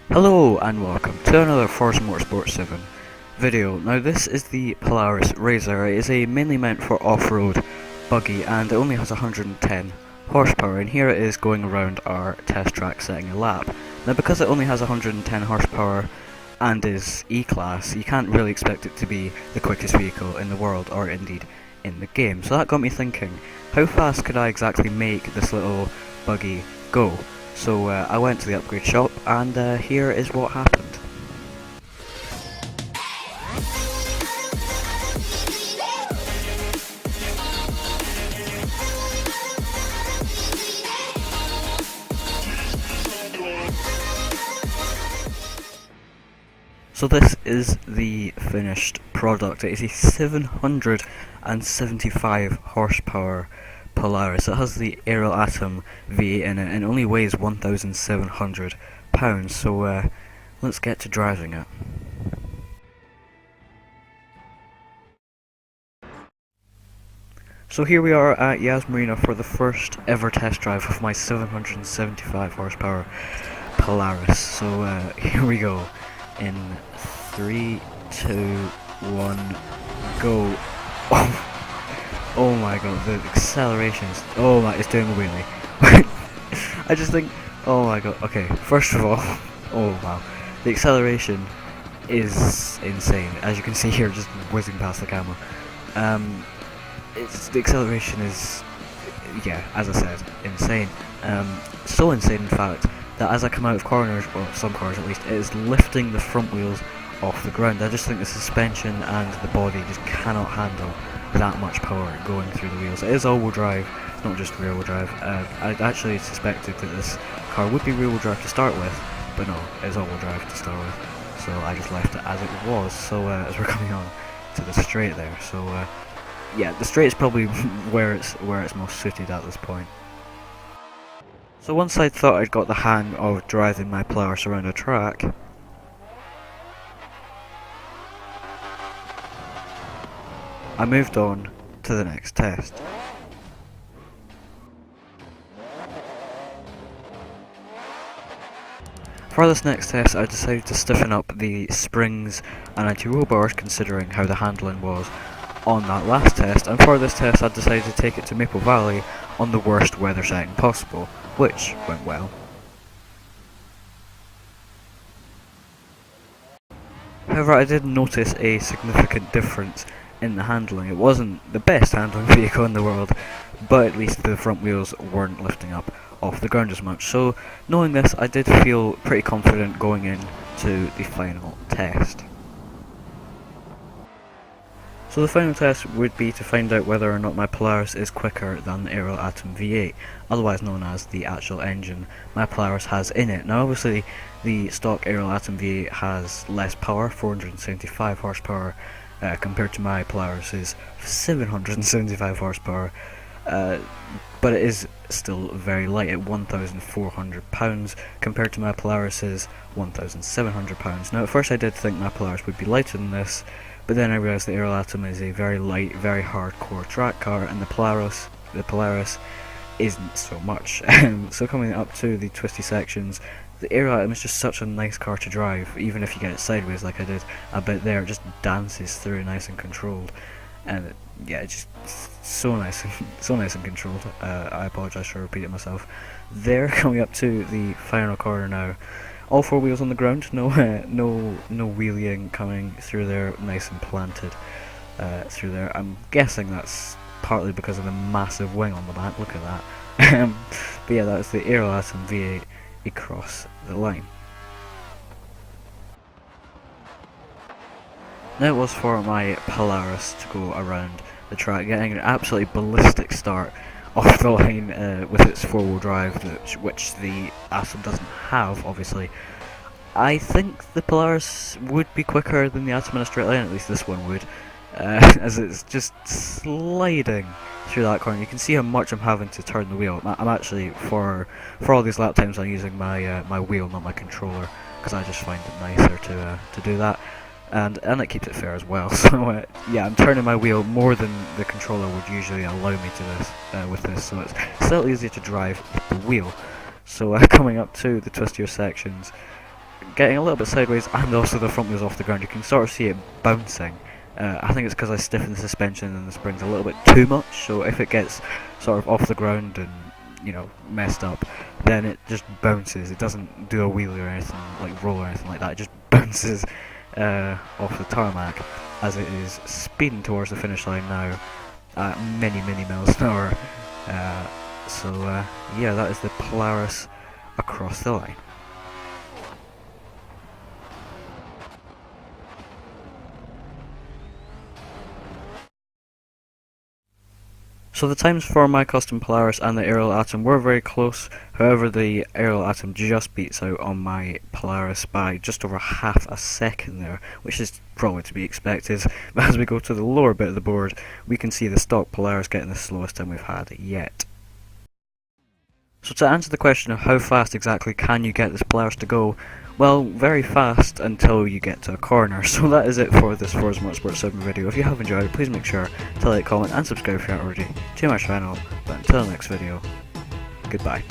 Hello and welcome to another Forza Motorsport 7 video. Now this is the Polaris RZR. It is mainly meant for off-road buggy and it only has 110 horsepower, and here it is going around our test track setting a lap. Now because it only has 110 horsepower and is E-Class, you can't really expect it to be the quickest vehicle in the world or indeed in the game. So that got me thinking, how fast could I exactly make this little buggy go? So I went to the upgrade shop and here is what happened. So this is the finished product. It is a 775 horsepower Polaris. It has the Aerial Atom V8 in it and only weighs 1,700 pounds. So let's get to driving it. So here we are at Yas Marina for the first ever test drive of my 775 horsepower Polaris. So here we go. In 3, 2, 1, go. Oh my god, the accelerations. Oh my, it's doing a wheelie. I just think, oh my god, okay, first of all, oh wow, the acceleration is insane. As you can see here, just whizzing past the camera. The acceleration is, yeah, as I said, insane. So insane in fact, that as I come out of corners, well some corners at least, it is lifting the front wheels off the ground. I just think the suspension and the body just cannot handle that much power going through the wheels. It is all-wheel drive, it's not just rear-wheel drive. I actually suspected that this car would be rear-wheel drive to start with, but no, it is all-wheel drive to start with, so I just left it as it was. So as we're coming on to the straight there, so yeah, the straight is probably where it's most suited at this point. So once I thought I'd got the hang of driving my Polaris around a track, I moved on to the next test. For this next test I decided to stiffen up the springs and anti-roll bars considering how the handling was on that last test, and for this test I decided to take it to Maple Valley on the worst weather setting possible, which went well. However, I did notice a significant difference in the handling. It wasn't the best handling vehicle in the world, but at least the front wheels weren't lifting up off the ground as much. So knowing this, I did feel pretty confident going into the final test. So the final test would be to find out whether or not my Polaris is quicker than the Aerial Atom V8, otherwise known as the actual engine my Polaris has in it. Now obviously the stock Aerial Atom V8 has less power, 475 horsepower, compared to my Polaris's 775 horsepower, but it is still very light at 1,400 pounds compared to my Polaris's 1,700 pounds. Now at first I did think my Polaris would be lighter than this, but then I realised the Aerial Atom is a very light, very hardcore track car, and the Polaris isn't so much. So coming up to the twisty sections, the Aerial Atom is just such a nice car to drive. Even if you get it sideways like I did a bit there, it just dances through nice and controlled, and yeah, it's just so nice and controlled. I apologise for repeating myself there. Coming up to the final corner now, all four wheels on the ground, no wheeling coming through there, nice and planted through there. I'm guessing that's partly because of the massive wing on the back. Look at that. But yeah, that's the Aerial Atom V8 across the line. Now it was for my Polaris to go around the track, getting an absolutely ballistic start off the line with its four-wheel drive, which the Atom doesn't have, obviously. I think the Polaris would be quicker than the Atom in a straight line, at least this one would, as it's just sliding through that corner. You can see how much I'm having to turn the wheel. I'm actually, for all these lap times, I'm using my my wheel, not my controller, because I just find it nicer to do that. And it keeps it fair as well. So yeah, I'm turning my wheel more than the controller would usually allow me to with this, so it's still easier to drive with the wheel. So coming up to the twistier sections, getting a little bit sideways, and also the front wheel's off the ground. You can sort of see it bouncing. I think it's because I stiffened the suspension and the springs a little bit too much, so if it gets sort of off the ground and, you know, messed up, then it just bounces. It doesn't do a wheelie or anything, like roll or anything like that. It just bounces off the tarmac as it is speeding towards the finish line now at many miles an hour. Yeah, that is the Polaris across the line. So the times for my custom Polaris and the Aerial Atom were very close. However, the Aerial Atom just beats out on my Polaris by just over half a second there, which is probably to be expected. But as we go to the lower bit of the board, we can see the stock Polaris getting the slowest time we've had yet. So to answer the question of how fast exactly can you get this Polaris to go, well, very fast until you get to a corner. So that is it for this Forza Motorsport 7 video. If you have enjoyed it, please make sure to like, comment and subscribe if you aren't already to my channel. But until the next video, goodbye.